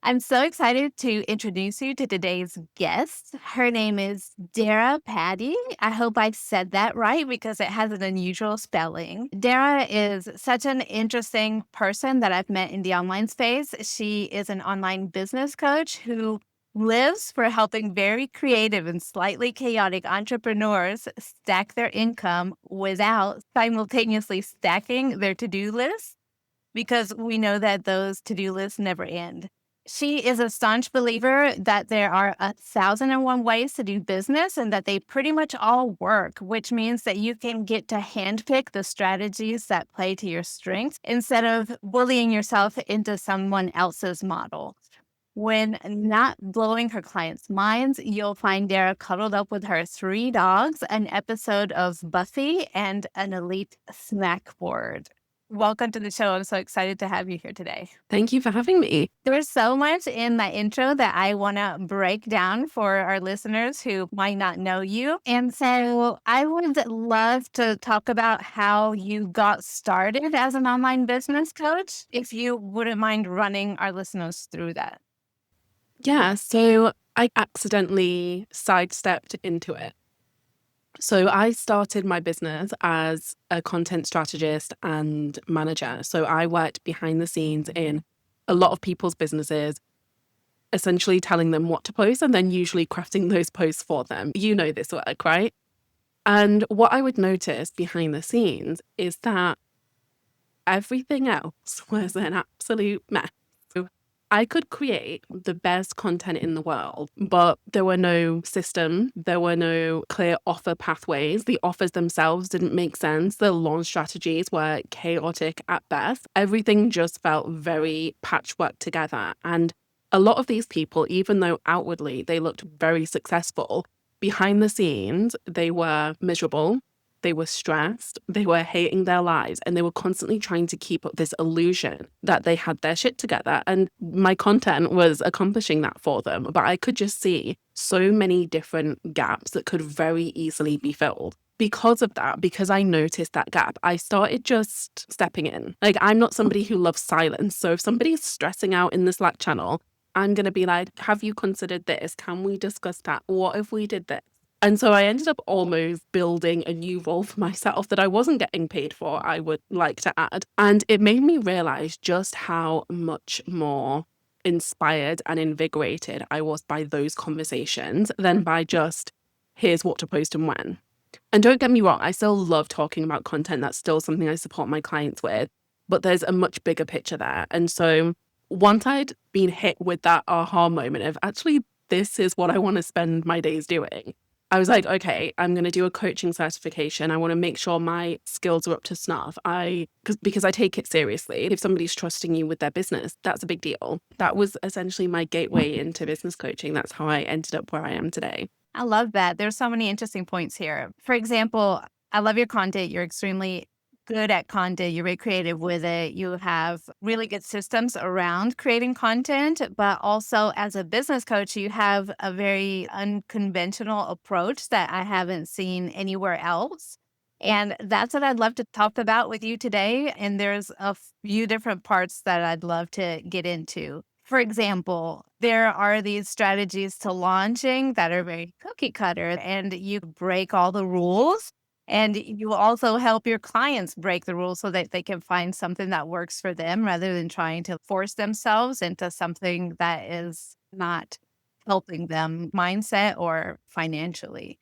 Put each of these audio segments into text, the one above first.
I'm so excited to introduce you to today's guest. Her name is Daire Paddy. I hope I said that right because it has an unusual spelling. Daire is such an interesting person that I've met in the online space. She is an online business coach who lives for helping very creative and slightly chaotic entrepreneurs stack their income without simultaneously stacking their to-do list because we know that those to-do lists never end. She is a staunch believer that there are 1,001 ways to do business and that they pretty much all work, which means that you can get to handpick the strategies that play to your strengths instead of bullying yourself into someone else's model. When not blowing her clients' minds, you'll find Dara cuddled up with her 3 dogs, an episode of Buffy, and an elite snack board. Welcome to the show. I'm so excited to have you here today. Thank you for having me. There's so much in that intro that I want to break down for our listeners who might not know you. And so I would love to talk about how you got started as an online business coach, if you wouldn't mind running our listeners through that. Yeah, so I accidentally sidestepped into it. So I started my business as a content strategist and manager. So I worked behind the scenes in a lot of people's businesses, essentially telling them what to post and then usually crafting those posts for them. You know this work, right? And what I would notice behind the scenes is that everything else was an absolute mess. I could create the best content in the world, but there were no systems, there were no clear offer pathways. The offers themselves didn't make sense. The launch strategies were chaotic at best. Everything just felt very patchwork together. And a lot of these people, even though outwardly they looked very successful, behind the scenes, they were miserable. They were stressed, they were hating their lives, and they were constantly trying to keep up this illusion that they had their shit together. And my content was accomplishing that for them. But I could just see so many different gaps that could very easily be filled. Because of that, because I noticed that gap, I started just stepping in. Like, I'm not somebody who loves silence. So if somebody's stressing out in the Slack channel, I'm going to be like, have you considered this? Can we discuss that? What if we did this? And so I ended up almost building a new role for myself that I wasn't getting paid for, I would like to add. And it made me realize just how much more inspired and invigorated I was by those conversations than by just, here's what to post and when. And don't get me wrong, I still love talking about content. That's still something I support my clients with. But there's a much bigger picture there. And so once I'd been hit with that aha moment of actually, this is what I want to spend my days doing, I was like, okay, I'm going to do a coaching certification. I want to make sure my skills are up to snuff. Because I take it seriously. If somebody's trusting you with their business, that's a big deal. That was essentially my gateway into business coaching. That's how I ended up where I am today. I love that. There's so many interesting points here. For example, I love your content. You're extremely good at content. You're very creative with it. You have really good systems around creating content, but also as a business coach, you have a very unconventional approach that I haven't seen anywhere else. And that's what I'd love to talk about with you today. And there's a few different parts that I'd love to get into. For example, there are these strategies to launching that are very cookie cutter, and you break all the rules. And you also help your clients break the rules so that they can find something that works for them rather than trying to force themselves into something that is not helping them mindset or financially.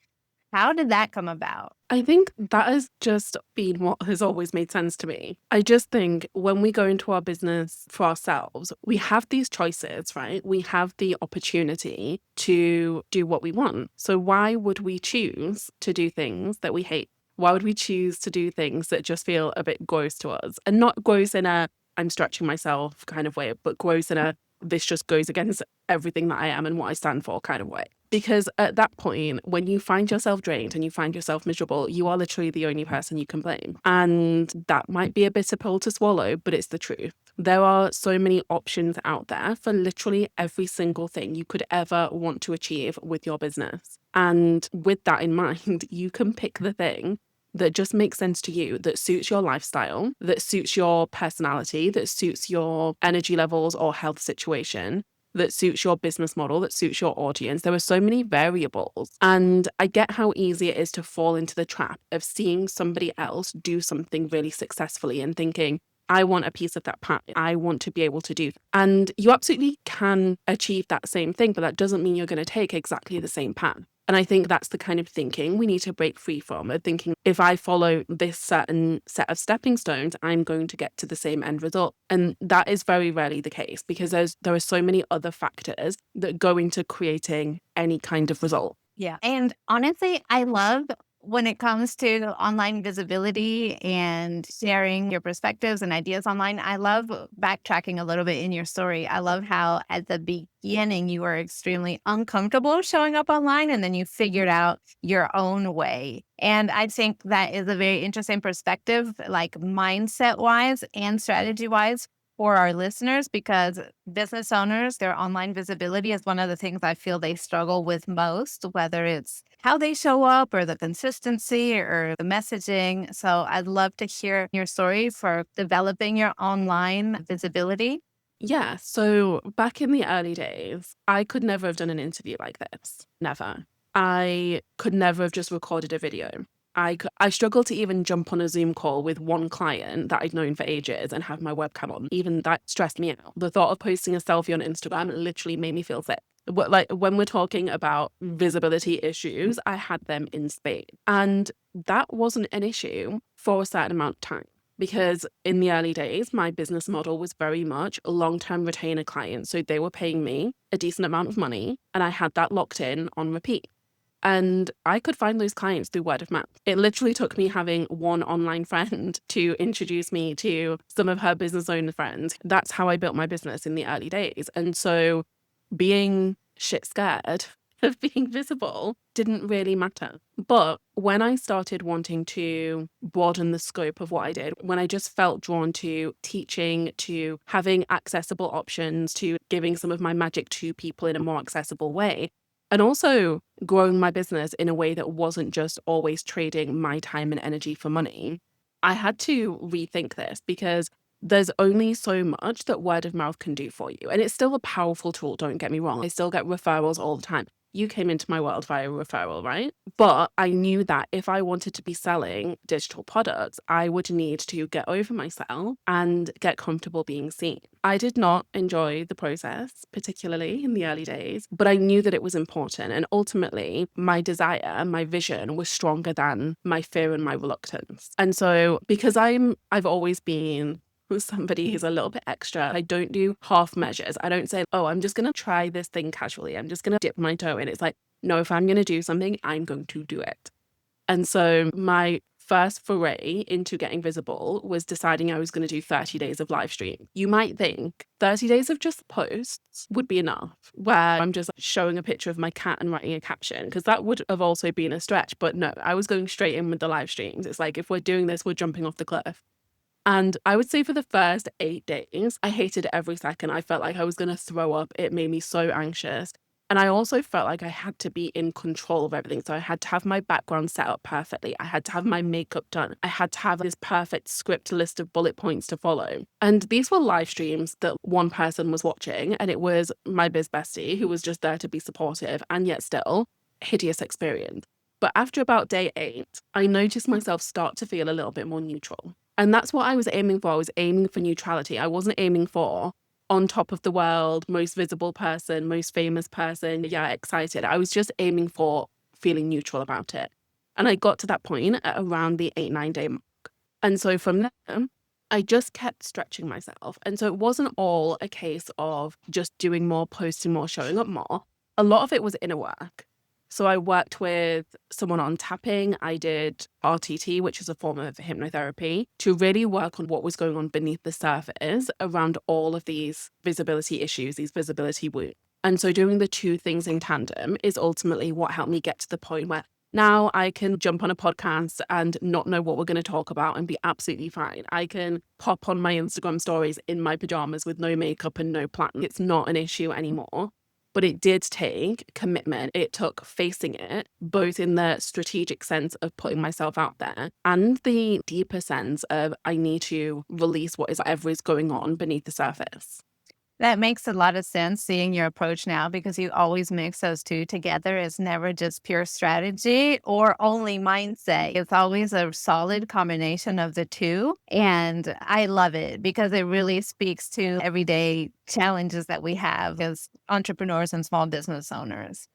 How did that come about? I think that has just been what has always made sense to me. I just think when we go into our business for ourselves, we have these choices, right? We have the opportunity to do what we want. So why would we choose to do things that we hate? Why would we choose to do things that just feel a bit gross to us? And not gross in a I'm stretching myself kind of way, but gross in a this just goes against everything that I am and what I stand for kind of way. Because at that point, when you find yourself drained and you find yourself miserable, you are literally the only person you can blame. And that might be a bitter pill to swallow, but it's the truth. There are so many options out there for literally every single thing you could ever want to achieve with your business. And with that in mind, you can pick the thing that just makes sense to you, that suits your lifestyle, that suits your personality, that suits your energy levels or health situation. that suits your business model, that suits your audience. There are so many variables. And I get how easy it is to fall into the trap of seeing somebody else do something really successfully and thinking, I want a piece of that pie. I want to be able to do. And you absolutely can achieve that same thing, but that doesn't mean you're going to take exactly the same path. And I think that's the kind of thinking we need to break free from, of thinking, if I follow this certain set of stepping stones, I'm going to get to the same end result. And that is very rarely the case, because there are so many other factors that go into creating any kind of result. Yeah. And honestly, I love when it comes to online visibility and sharing your perspectives and ideas online. I love backtracking a little bit in your story. I love how at the beginning you were extremely uncomfortable showing up online and then you figured out your own way. And I think that is a very interesting perspective, like mindset wise and strategy wise, for our listeners, because business owners, their online visibility is one of the things I feel they struggle with most, whether it's how they show up or the consistency or the messaging. So I'd love to hear your story for developing your online visibility. Yeah. So back in the early days, I could never have done an interview like this. Never. I could never have just recorded a video. I struggled to even jump on a Zoom call with one client that I'd known for ages and have my webcam on. Even that stressed me out. The thought of posting a selfie on Instagram literally made me feel sick. But like when we're talking about visibility issues, I had them in spades. And that wasn't an issue for a certain amount of time. Because in the early days, my business model was very much a long-term retainer client. So they were paying me a decent amount of money and I had that locked in on repeat. And I could find those clients through word of mouth. It literally took me having one online friend to introduce me to some of her business owner friends. That's how I built my business in the early days. And so being shit scared of being visible didn't really matter. But when I started wanting to broaden the scope of what I did, when I just felt drawn to teaching, to having accessible options, to giving some of my magic to people in a more accessible way, and also growing my business in a way that wasn't just always trading my time and energy for money, I had to rethink this, because there's only so much that word of mouth can do for you. And it's still a powerful tool, don't get me wrong. I still get referrals all the time. You came into my world via referral, right? But I knew that if I wanted to be selling digital products, I would need to get over myself and get comfortable being seen. I did not enjoy the process, particularly in the early days, but I knew that it was important. And ultimately, my desire, my vision was stronger than my fear and my reluctance. And so because I've always been somebody who's a little bit extra. I don't do half measures. I don't say, oh, I'm just going to try this thing casually. I'm just going to dip my toe in. It's like, no, if I'm going to do something, I'm going to do it. And so my first foray into getting visible was deciding I was going to do 30 days of live stream. You might think 30 days of just posts would be enough, where I'm just showing a picture of my cat and writing a caption, because that would have also been a stretch. But no, I was going straight in with the live streams. It's like, if we're doing this, we're jumping off the cliff. And I would say for the first 8 days, I hated every second. I felt like I was going to throw up. It made me so anxious. And I also felt like I had to be in control of everything. So I had to have my background set up perfectly. I had to have my makeup done. I had to have this perfect script list of bullet points to follow. And these were live streams that one person was watching. And it was my biz bestie who was just there to be supportive, and yet still hideous experience. But after about day 8, I noticed myself start to feel a little bit more neutral. And that's what I was aiming for. I was aiming for neutrality. I wasn't aiming for on top of the world, most visible person, most famous person. Yeah, excited. I was just aiming for feeling neutral about it. And I got to that point at around the 8-9 day mark. And so from there, I just kept stretching myself. And so it wasn't all a case of just doing more, posting more, showing up more. A lot of it was inner work. So I worked with someone on tapping. I did RTT, which is a form of hypnotherapy, to really work on what was going on beneath the surface around all of these visibility issues, these visibility wounds. And so doing the two things in tandem is ultimately what helped me get to the point where now I can jump on a podcast and not know what we're going to talk about and be absolutely fine. I can pop on my Instagram stories in my pajamas with no makeup and no plan. It's not an issue anymore. But it did take commitment. It took facing it, both in the strategic sense of putting myself out there and the deeper sense of I need to release whatever is going on beneath the surface. That makes a lot of sense seeing your approach now because you always mix those two together. It's never just pure strategy or only mindset. It's always a solid combination of the two. And I love it because it really speaks to everyday challenges that we have as entrepreneurs and small business owners.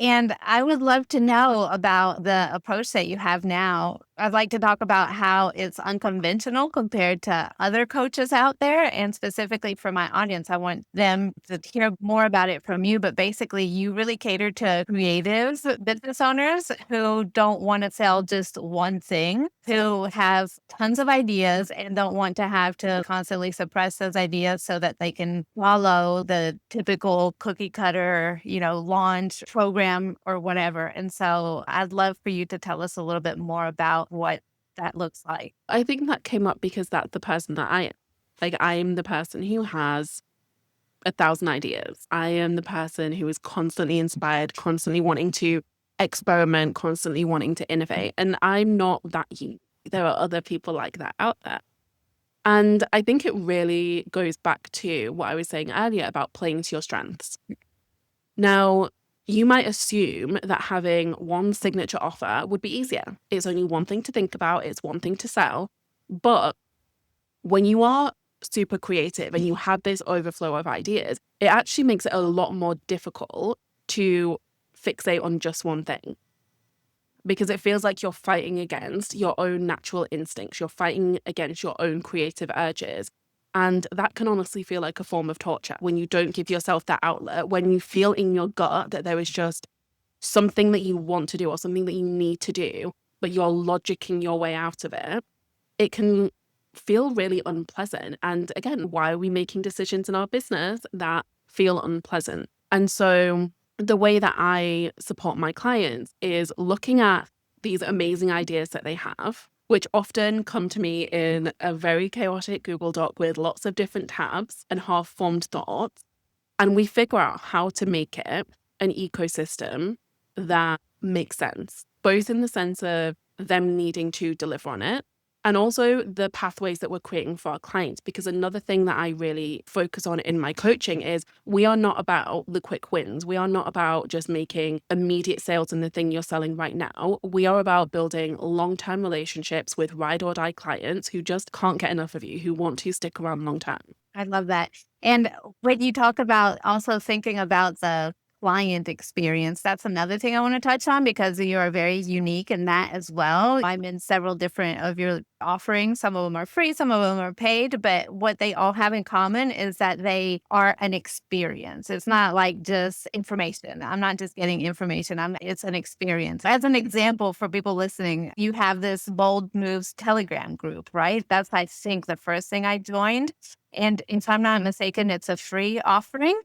And I would love to know about the approach that you have now. I'd like to talk about how it's unconventional compared to other coaches out there. And specifically for my audience, I want them to hear more about it from you. But basically, you really cater to creatives, business owners who don't want to sell just one thing, who have tons of ideas and don't want to have to constantly suppress those ideas so that they can follow the typical cookie cutter, launch program or whatever. And so I'd love for you to tell us a little bit more about what that looks like. I think that came up because that's the person that I am. Like, I am the person who has 1,000 ideas. I am the person who is constantly inspired, constantly wanting to experiment, constantly wanting to innovate. And I'm not that unique. There are other people like that out there. And I think it really goes back to what I was saying earlier about playing to your strengths. Now, you might assume that having one signature offer would be easier. It's only one thing to think about, it's one thing to sell. But when you are super creative and you have this overflow of ideas, it actually makes it a lot more difficult to fixate on just one thing, because it feels like you're fighting against your own natural instincts. You're fighting against your own creative urges. And that can honestly feel like a form of torture when you don't give yourself that outlet, when you feel in your gut that there is just something that you want to do or something that you need to do, but you're logicking your way out of it. It can feel really unpleasant. And again, why are we making decisions in our business that feel unpleasant? And so the way that I support my clients is looking at these amazing ideas that they have, which often come to me in a very chaotic Google Doc with lots of different tabs and half-formed thoughts. And we figure out how to make it an ecosystem that makes sense, both in the sense of them needing to deliver on it, and also the pathways that we're creating for our clients. Because another thing that I really focus on in my coaching is we are not about the quick wins. We are not about just making immediate sales in the thing you're selling right now. We are about building long-term relationships with ride or die clients who just can't get enough of you, who want to stick around long term. I love that. And when you talk about also thinking about the client experience, that's another thing I want to touch on because you are very unique in that as well. I'm in several different of your offerings. Some of them are free, some of them are paid, but what they all have in common is that they are an experience. It's not like just information. I'm not just getting information. It's an experience. As an example for people listening, you have this Bold Moves Telegram group, right? That's, I think, the first thing I joined. And if I'm not mistaken, it's a free offering.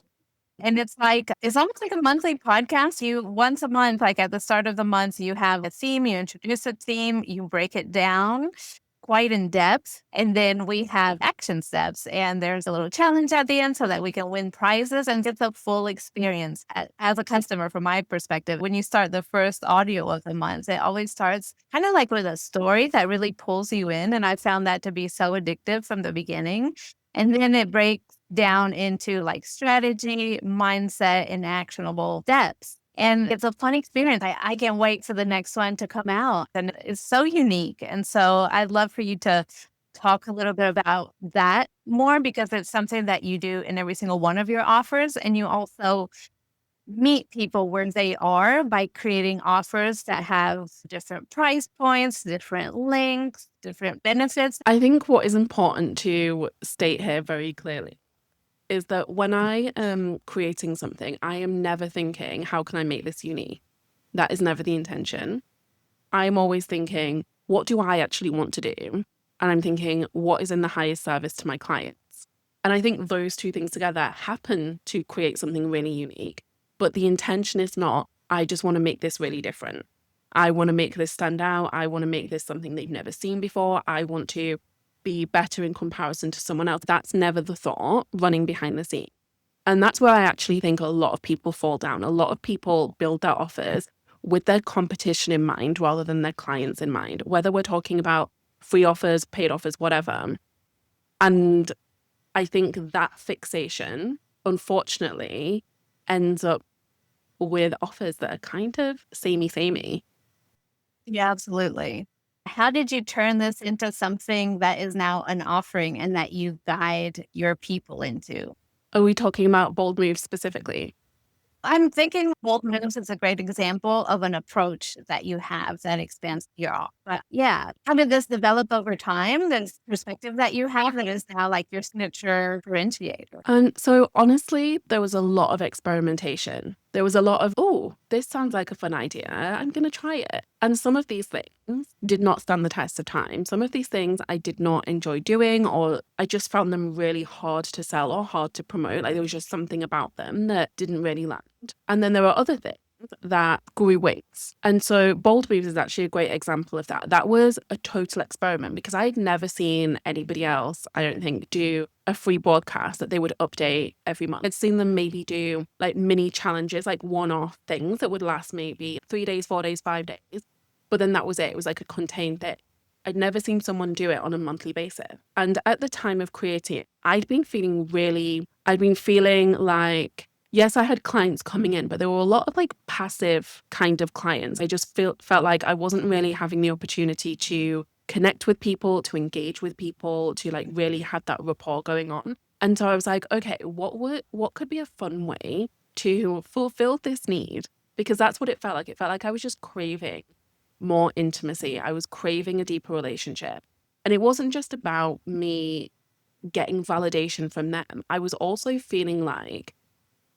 And it's almost like a monthly podcast. You once a month, like at the start of the month, you have a theme, you introduce a theme, you break it down quite in depth. And then we have action steps. And there's a little challenge at the end so that we can win prizes and get the full experience. As a customer, from my perspective, when you start the first audio of the month, it always starts kind of like with a story that really pulls you in. And I found that to be so addictive from the beginning. And then it breaks down into like strategy, mindset, and actionable steps. And it's a fun experience. I can't wait for the next one to come out. And it's so unique. And so I'd love for you to talk a little bit about that more because it's something that you do in every single one of your offers. And you also meet people where they are by creating offers that have different price points, different links, different benefits. I think what is important to state here very clearly is that when I am creating something, I am never thinking, how can I make this unique? That is never the intention. I'm always thinking, what do I actually want to do? And I'm thinking, what is in the highest service to my clients? And I think those two things together happen to create something really unique. But the intention is not, I just want to make this really different. I want to make this stand out. I want to make this something they've never seen before. I want to be better in comparison to someone else. That's never the thought running behind the scene. And that's where I actually think a lot of people fall down. A lot of people build their offers with their competition in mind rather than their clients in mind, whether we're talking about free offers, paid offers, whatever. And I think that fixation unfortunately ends up with offers that are kind of samey. Yeah, absolutely. How did you turn this into something that is now an offering and that you guide your people into? Are we talking about bold moves specifically? I'm thinking bold moves is a great example of an approach that you have that expands your off. But yeah, how did this develop over time? This perspective that you have that is now like your signature differentiator. And so honestly, there was a lot of experimentation. There was a lot of, oh, this sounds like a fun idea. I'm going to try it. And some of these things did not stand the test of time. Some of these things I did not enjoy doing, or I just found them really hard to sell or hard to promote. Like there was just something about them that didn't really land. And then there were other things that grew wings. And so Bold Moves is actually a great example of that. That was a total experiment because I had never seen anybody else, I don't think, do a free broadcast that they would update every month. I'd seen them maybe do like mini challenges, like one-off things that would last maybe 3 days, 4 days, 5 days. But then that was it. It was like a contained thing. I'd never seen someone do it on a monthly basis. And at the time of creating it, I'd been feeling like, yes, I had clients coming in, but there were a lot of like passive kind of clients. I just felt like I wasn't really having the opportunity to connect with people, to engage with people, to like really have that rapport going on. And so I was like, okay, what could be a fun way to fulfill this need? Because that's what it felt like. It felt like I was just craving more intimacy. I was craving a deeper relationship. And it wasn't just about me getting validation from them. I was also feeling like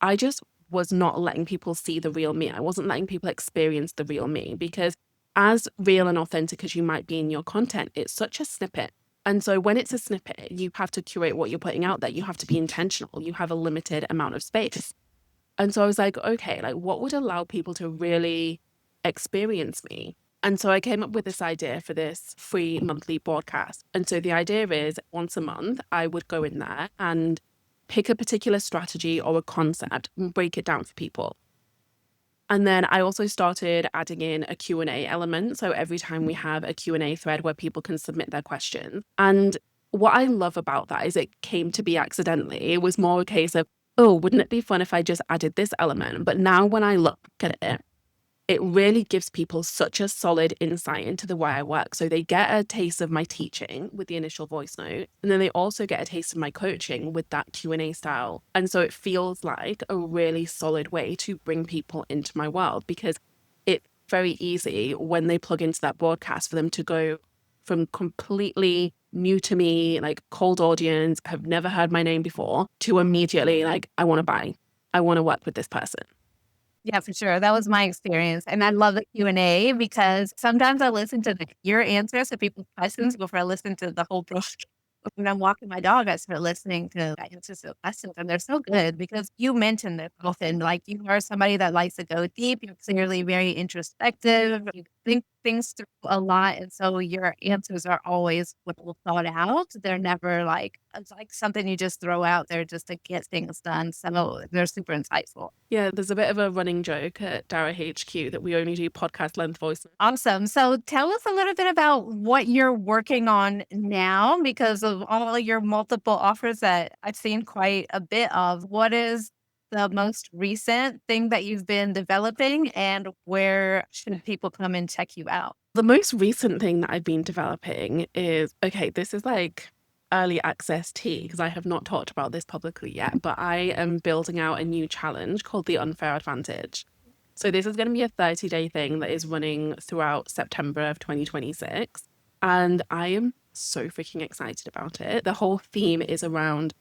I just was not letting people see the real me. I wasn't letting people experience the real me because as real and authentic as you might be in your content, it's such a snippet. And so when it's a snippet, you have to curate what you're putting out there. You have to be intentional. You have a limited amount of space. And so I was like, okay, like what would allow people to really experience me? And so I came up with this idea for this free monthly broadcast. And so the idea is once a month, I would go in there and pick a particular strategy or a concept and break it down for people. And then I also started adding in a Q&A element. So every time we have a Q&A thread where people can submit their questions. And what I love about that is it came to be accidentally. It was more a case of, oh, wouldn't it be fun if I just added this element? But now when I look at it, it really gives people such a solid insight into the way I work. So they get a taste of my teaching with the initial voice note, and then they also get a taste of my coaching with that Q&A style. And so it feels like a really solid way to bring people into my world because it's very easy when they plug into that broadcast for them to go from completely new to me, like cold audience, have never heard my name before, to immediately like, I want to work with this person. Yeah, for sure. That was my experience, and I love the Q&A because sometimes I listen to your answers to people's questions before I listen to the whole broadcast. When I'm walking my dog, I start listening to the answers to the questions, and they're so good because you mentioned it often. Like you are somebody that likes to go deep. You're clearly very introspective. You think things through a lot, and so your answers are always well thought out. They're never like it's like something you just throw out there just to get things done. So they're super insightful. Yeah, there's a bit of a running joke at Daire HQ that we only do podcast length voice. Awesome. So tell us a little bit about what you're working on now because of all your multiple offers that I've seen quite a bit of. What is the most recent thing that you've been developing and where should people come and check you out? The most recent thing that I've been developing is, okay, this is like early access tea because I have not talked about this publicly yet, but I am building out a new challenge called the Unfair Advantage. So this is going to be a 30-day thing that is running throughout September of 2026. And I am so freaking excited about it. The whole theme is around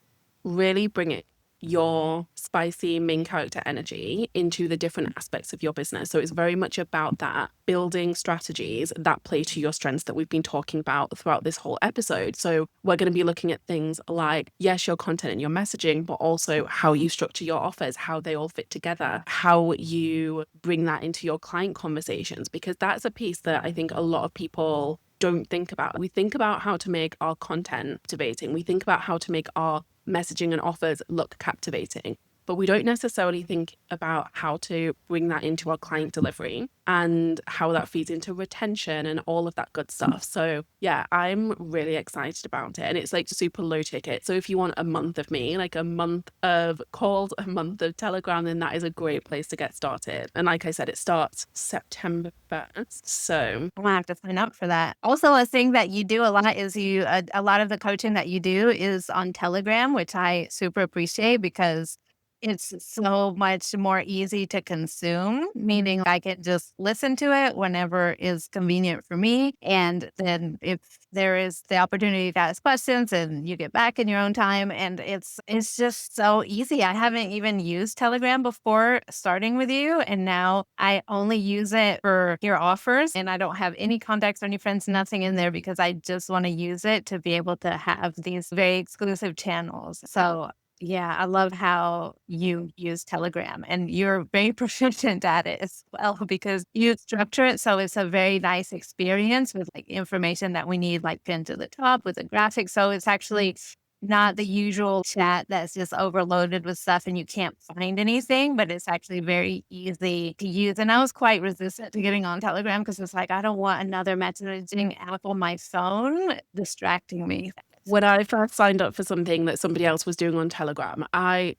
really bringing your spicy main character energy into the different aspects of your business. So it's very much about that building strategies that play to your strengths that we've been talking about throughout this whole episode. So we're going to be looking at things like, yes, your content and your messaging, but also how you structure your offers, how they all fit together, how you bring that into your client conversations, because that's a piece that I think a lot of people don't think about. We think about how to make our content captivating. We think about how to make our messaging and offers look captivating. but we don't necessarily think about how to bring that into our client delivery and how that feeds into retention and all of that good stuff. So yeah, I'm really excited about it. And it's like super low ticket. So if you want a month of me, like a month of calls, a month of Telegram, then that is a great place to get started. And like I said, it starts September 1st. So I'm gonna have to sign up for that. Also, a thing that you do a lot is a lot of the coaching that you do is on Telegram, which I super appreciate because it's so much more easy to consume, meaning I can just listen to it whenever is convenient for me. And then if there is the opportunity to ask questions and you get back in your own time, and it's just so easy. I haven't even used Telegram before starting with you, and now I only use it for your offers, and I don't have any contacts or any friends, nothing in there because I just want to use it to be able to have these very exclusive channels. So yeah, I love how you use Telegram, and you're very proficient at it as well because you structure it so it's a very nice experience with like information that we need like pinned to the top with a graphic. So it's actually not the usual chat that's just overloaded with stuff and you can't find anything, but it's actually very easy to use. And I was quite resistant to getting on Telegram because it's like, I don't want another messaging app on my phone distracting me. when I first signed up for something that somebody else was doing on Telegram, I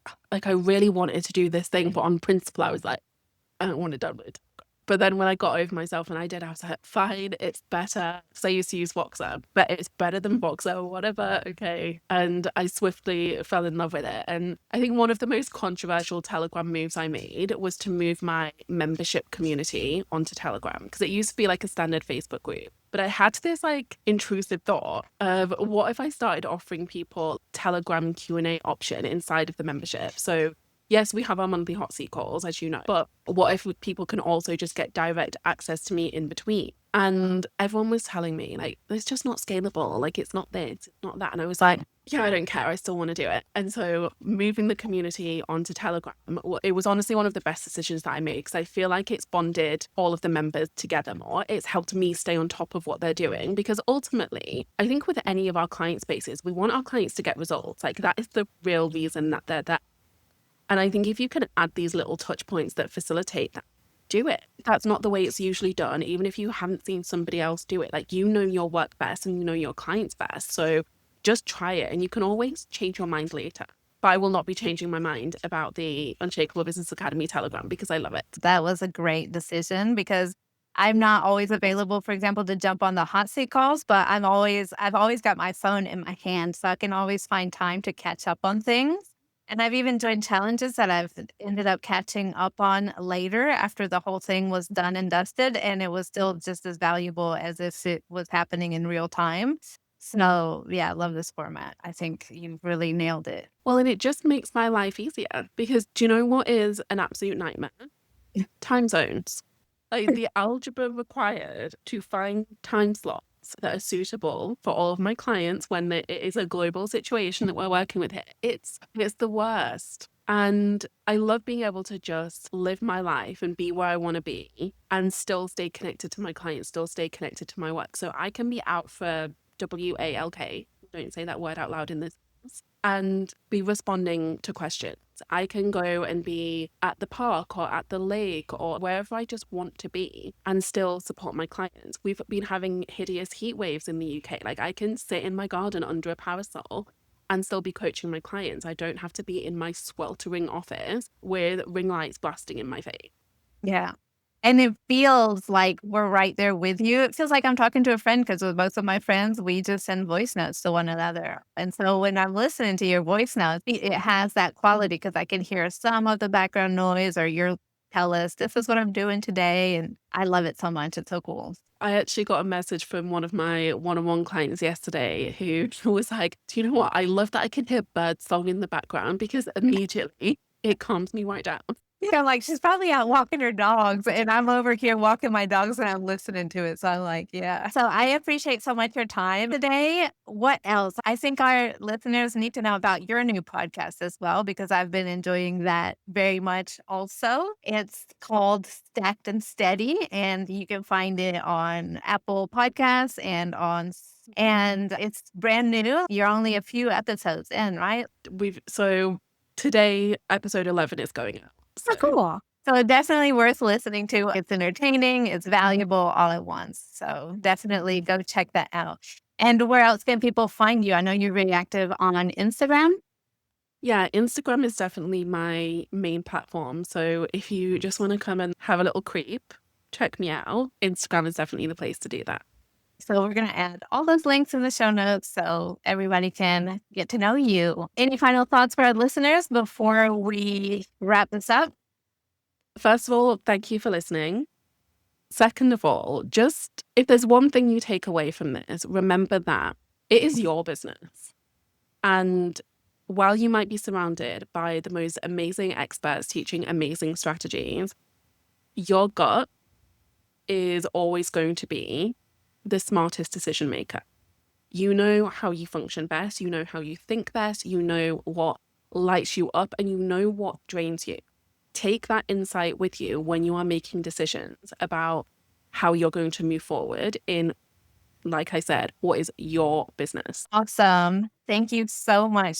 really wanted to do this thing, but on principle, I was like, I don't want to download. But then when I got over myself and I did, I was like, fine, it's better. Because I used to use WhatsApp, but it's better than WhatsApp, whatever, okay. And I swiftly fell in love with it. And I think one of the most controversial Telegram moves I made was to move my membership community onto Telegram. Because it used to be like a standard Facebook group. But I had this like intrusive thought of what if I started offering people Telegram Q&A option inside of the membership? So yes, we have our monthly hot seat calls, as you know, but what if people can also just get direct access to me in between? And everyone was telling me, like, it's just not scalable. Like, it's not this, it's not that. And I was like, yeah, I don't care. I still want to do it. And so moving the community onto Telegram, it was honestly one of the best decisions that I made because I feel like it's bonded all of the members together more. It's helped me stay on top of what they're doing because ultimately, I think with any of our client spaces, we want our clients to get results. Like, that is the real reason that they're there. And I think if you can add these little touch points that facilitate that, do it. That's not the way it's usually done, even if you haven't seen somebody else do it. Like, you know your work best and you know your clients best. So just try it and you can always change your mind later. But I will not be changing my mind about the Unshakable Business Academy Telegram because I love it. That was a great decision because I'm not always available, for example, to jump on the hot seat calls, but I've always got my phone in my hand, so I can always find time to catch up on things. And I've even joined challenges that I've ended up catching up on later after the whole thing was done and dusted, and it was still just as valuable as if it was happening in real time. So, yeah, I love this format. I think you've really nailed it. Well, and it just makes my life easier because do you know what is an absolute nightmare? Time zones. Like the algebra required to find time slots that are suitable for all of my clients when it is a global situation that we're working with here. It's the worst. And I love being able to just live my life and be where I want to be and still stay connected to my clients, still stay connected to my work. So I can be out for WALK. Don't say that word out loud in this. And be responding to questions. I can go and be at the park or at the lake or wherever I just want to be and still support my clients. We've been having hideous heat waves in the UK. Like, I can sit in my garden under a parasol and still be coaching my clients. I don't have to be in my sweltering office with ring lights blasting in my face. Yeah. And it feels like we're right there with you. It feels like I'm talking to a friend because with most of my friends, we just send voice notes to one another. And so when I'm listening to your voice notes, it has that quality because I can hear some of the background noise or you'll tell us, this is what I'm doing today. And I love it so much. It's so cool. I actually got a message from one of my one-on-one clients yesterday who was like, do you know what? I love that I can hear bird song in the background because immediately it calms me right down. Yeah, I'm like, she's probably out walking her dogs, and I'm over here walking my dogs and I'm listening to it. So I'm like, yeah. So I appreciate so much your time today. What else? I think our listeners need to know about your new podcast as well, because I've been enjoying that very much also. It's called Stacked and Steady, and you can find it on Apple Podcasts and it's brand new. You're only a few episodes in, right? So today, episode 11 is going out. Oh, So, cool. So definitely worth listening to. It's entertaining, it's valuable all at once. So definitely go check that out. And where else can people find you? I know you're really active on Instagram. yeah, Instagram is definitely my main platform. So, if you just want to come and have a little creep, check me out. Instagram is definitely the place to do that. So we're going to add all those links in the show notes so everybody can get to know you. Any final thoughts for our listeners before we wrap this up? First of all, thank you for listening. Second of all, just if there's one thing you take away from this, remember that it is your business. And while you might be surrounded by the most amazing experts teaching amazing strategies, your gut is always going to be the smartest decision maker. You know how you function best, you know how you think best, you know what lights you up, and you know what drains you. Take that insight with you when you are making decisions about how you're going to move forward in, like I said, what is your business. Awesome. Thank you so much.